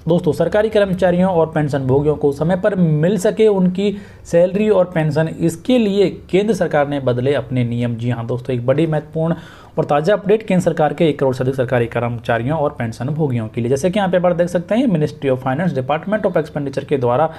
दोस्तों सरकारी कर्मचारियों और पेंशन भोगियों को समय पर मिल सके उनकी सैलरी और पेंशन, इसके लिए केंद्र सरकार ने बदले अपने नियम। जी हाँ दोस्तों, एक बड़ी महत्वपूर्ण और ताज़ा अपडेट केंद्र सरकार के 1 करोड़ से अधिक सरकारी कर्मचारियों और पेंशन भोगियों के लिए। जैसे कि यहाँ पे आप देख सकते हैं, ministry of finance, department of expenditure के द्वारा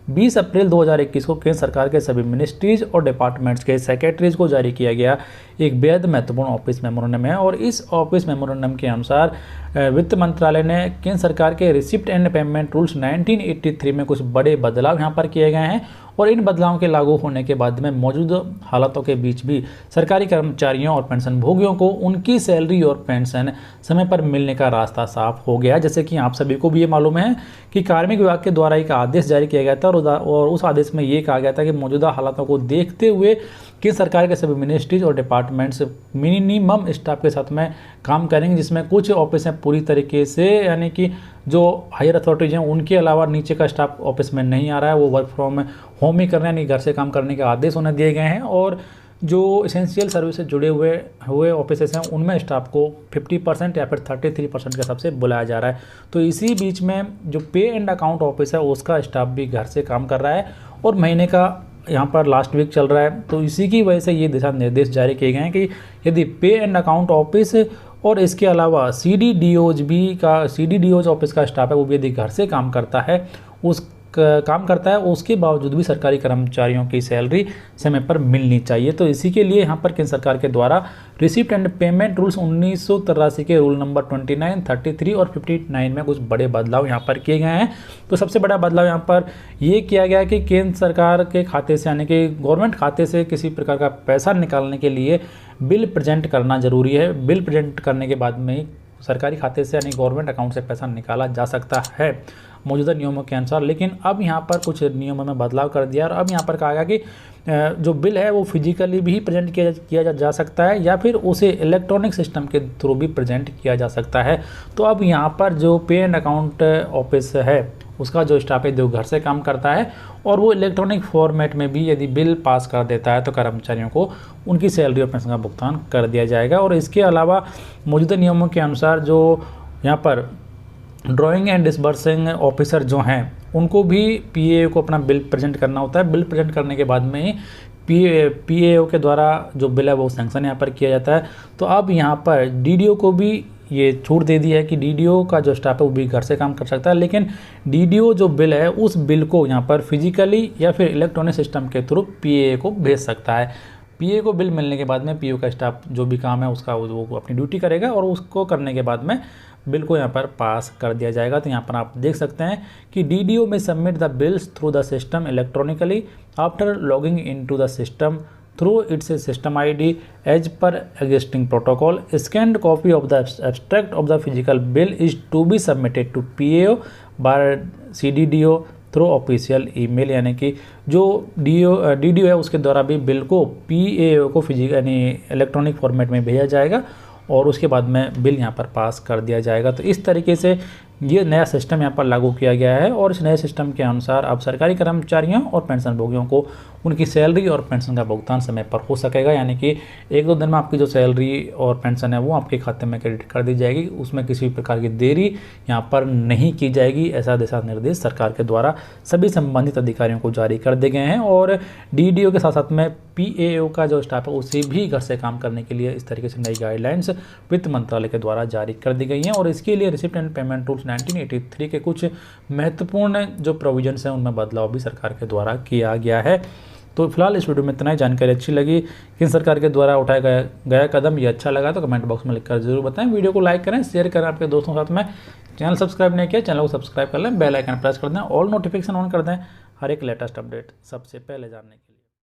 20 अप्रैल 2021 को केंद्र सरकार के सभी मिनिस्ट्रीज और डिपार्टमेंट्स के सेक्रेटरीज को जारी किया गया एक बेहद महत्वपूर्ण ऑफिस मेमोरेंडम है। और इस ऑफिस मेमोरेंडम के अनुसार वित्त मंत्रालय ने केंद्र सरकार के रिसिप्ट एंड पेमेंट रूल्स 1983 में कुछ बड़े बदलाव यहाँ पर किए गए हैं। और इन बदलावों के लागू होने के बाद में मौजूदा हालातों के बीच भी सरकारी कर्मचारियों और पेंशन भोगियों को उनकी सैलरी और पेंशन समय पर मिलने का रास्ता साफ हो गया। जैसे कि आप सभी को भी ये मालूम है कि कार्मिक विभाग के द्वारा एक आदेश जारी किया गया था और उस आदेश में ये कहा गया था कि मौजूदा हालातों को देखते हुए केंद्र सरकार के सभी मिनिस्ट्रीज और डिपार्टमेंट्स मिनिमम स्टाफ के साथ में काम करेंगे, जिसमें कुछ ऑफिस हैं पूरी तरीके से, यानी कि जो हायर अथॉरिटीज हैं उनके अलावा नीचे का स्टाफ ऑफिस में नहीं आ रहा है, वो वर्क फ्रॉम होम ही कर रहे हैं, यानी घर से काम करने के आदेश उन्हें दिए गए हैं। और जो एसेंशियल सर्विस से जुड़े हुए ऑफिसेस हैं उनमें स्टाफ को 50% या फिर 33% के हिसाब से बुलाया जा रहा है। तो इसी बीच में जो पे एंड अकाउंट ऑफिस है उसका स्टाफ भी घर से काम कर रहा है और महीने का यहाँ पर लास्ट वीक चल रहा है। तो इसी की वजह से ये दिशा निर्देश जारी किए गए हैं कि यदि पे एंड अकाउंट ऑफिस और इसके अलावा CDDOज ऑफिस का स्टाफ है वो भी यदि घर से काम करता है उसके बावजूद भी सरकारी कर्मचारियों की सैलरी समय पर मिलनी चाहिए। तो इसी के लिए यहाँ पर केंद्र सरकार के द्वारा रिसिप्ट एंड पेमेंट रूल्स 1983 के रूल नंबर 29, 33 और 59 में कुछ बड़े बदलाव यहाँ पर किए गए हैं। तो सबसे बड़ा बदलाव यहाँ पर ये किया गया है कि केंद्र सरकार के खाते से, यानी कि गवर्नमेंट खाते से किसी प्रकार का पैसा निकालने के लिए बिल प्रेजेंट करना जरूरी है। बिल प्रेजेंट करने के बाद में ही सरकारी खाते से यानी गवर्नमेंट अकाउंट से पैसा निकाला जा सकता है मौजूदा नियमों के अनुसार। लेकिन अब यहाँ पर कुछ नियमों में बदलाव कर दिया और अब यहाँ पर कहा गया कि जो बिल है वो फिजिकली भी प्रेजेंट किया जा सकता है या फिर उसे इलेक्ट्रॉनिक सिस्टम के थ्रू भी प्रेजेंट किया जा सकता है। तो अब यहाँ पर जो पे एंड अकाउंट ऑफिस है उसका जो स्टाफ है जो घर से काम करता है और वो इलेक्ट्रॉनिक फॉर्मेट में भी यदि बिल पास कर देता है तो कर्मचारियों को उनकी सैलरी और पेंशन का भुगतान कर दिया जाएगा। और इसके अलावा मौजूदा नियमों के अनुसार जो यहाँ पर ड्राइंग एंड डिसबर्सिंग ऑफिसर जो हैं उनको भी PAO को अपना बिल प्रेजेंट करना होता है। बिल प्रेजेंट करने के बाद में ही PAO के द्वारा जो बिल है वो सैंक्शन यहाँ पर किया जाता है। तो अब यहाँ पर DDO को भी ये छूट दे दी है कि DDO का जो स्टाफ है वो भी घर से काम कर सकता है, लेकिन DDO जो बिल है उस बिल को यहाँ पर फिजिकली या फिर इलेक्ट्रॉनिक सिस्टम के थ्रू PAO को भेज सकता है। PAO को बिल मिलने के बाद में PAO का स्टाफ जो भी काम है उसका वो अपनी ड्यूटी करेगा और उसको करने के बाद में बिल को यहाँ पर पास कर दिया जाएगा। तो यहाँ पर आप देख सकते हैं कि DDO में submit the bills through the system electronically after logging into the system through its system ID as per existing protocol. Scanned copy of the abstract of the physical bill is to be submitted to PAO by CDDO through official email, यानी कि जो DDO है उसके द्वारा भी bill को PAO को यानी इलेक्ट्रॉनिक फॉर्मेट में भेजा जाएगा और उसके बाद में बिल यहाँ पर पास कर दिया जाएगा। तो इस तरीके से ये नया सिस्टम यहाँ पर लागू किया गया है और इस नए सिस्टम के अनुसार अब सरकारी कर्मचारियों और पेंशन भोगियों को उनकी सैलरी और पेंशन का भुगतान समय पर हो सकेगा, यानी कि 1-2 दिन में आपकी जो सैलरी और पेंशन है वो आपके खाते में क्रेडिट कर दी जाएगी, उसमें किसी प्रकार की देरी यहाँ पर नहीं की जाएगी। ऐसा दिशा निर्देश सरकार के द्वारा सभी संबंधित अधिकारियों को जारी कर दिए गए हैं और DDO के साथ साथ में PAO का जो स्टाफ है उसे भी घर से काम करने के लिए इस तरीके से नई गाइडलाइंस वित्त मंत्रालय के द्वारा जारी कर दी गई हैं। और इसके लिए रिसिप्ट एंड पेमेंट रूल्स 1983 के कुछ महत्वपूर्ण जो प्रोविजंस हैं उनमें बदलाव भी सरकार के द्वारा किया गया है। तो फिलहाल इस वीडियो में इतना ही। जानकारी अच्छी लगी, केंद्र सरकार के द्वारा उठाया गया कदम ये अच्छा लगा तो कमेंट बॉक्स में लिखकर जरूर बताएं। वीडियो को लाइक करें, शेयर करें आपके दोस्तों के साथ में। चैनल सब्सक्राइब नहीं किया, चैनल को सब्सक्राइब कर लें, बेल आइकन प्रेस कर दें, ऑल नोटिफिकेशन ऑन कर दें हर एक लेटेस्ट अपडेट सबसे पहले जानने के लिए।